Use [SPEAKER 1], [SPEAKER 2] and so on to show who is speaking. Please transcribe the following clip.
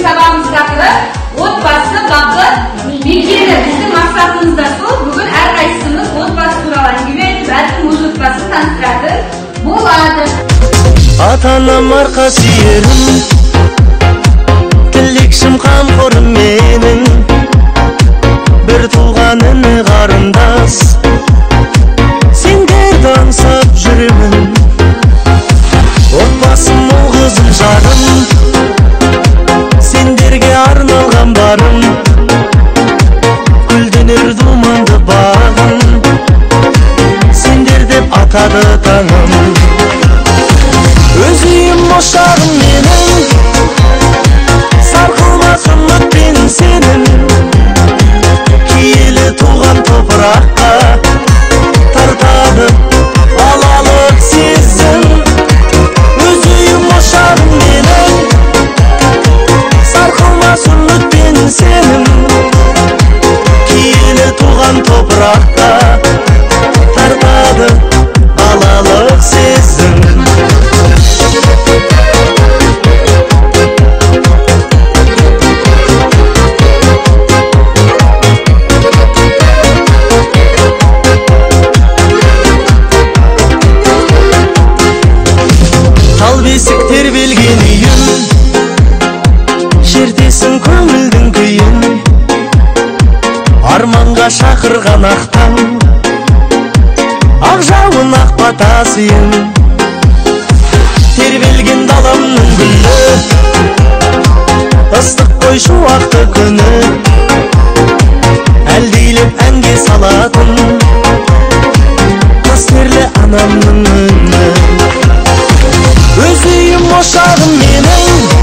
[SPEAKER 1] сабағымыз тақырып отбасы, бақыт, берекелі. Біздің мақсатымыз да сол. Бүгін әрқайсымыз отбасы туралы әңгіме айтып, әркім өз отбасын таныстыратын болады.
[SPEAKER 2] Ата-анам арқа сүйерім, тілекшім қамқорым менің, бір туған іні қарындас, сендерді аңсап жүремін. Отбасым ол қызым жарым, сендерге арналған барым, гүлденер думанды бағым, сендер деп атады таңым. Өз үйім ошағым менің, сарқылмасын үмітпен сенің, киелі туған топыраққа тартады алалық сезім. Өз үйім ошағым менің, сарқылмасын үмітпен сенің, киелі туған топыраққа тартады алалық сезім. Бесік тербелген үйім, шертесің көңілдің күйін, арманға шақырған ақтан, ақ жауын ақ батасыйын. Тербелген даламның гүлі, ыстық қой шуақты күні, әлдейлеп әнге салатын қастерлі анамның үні. Өз үйім ошағым менің,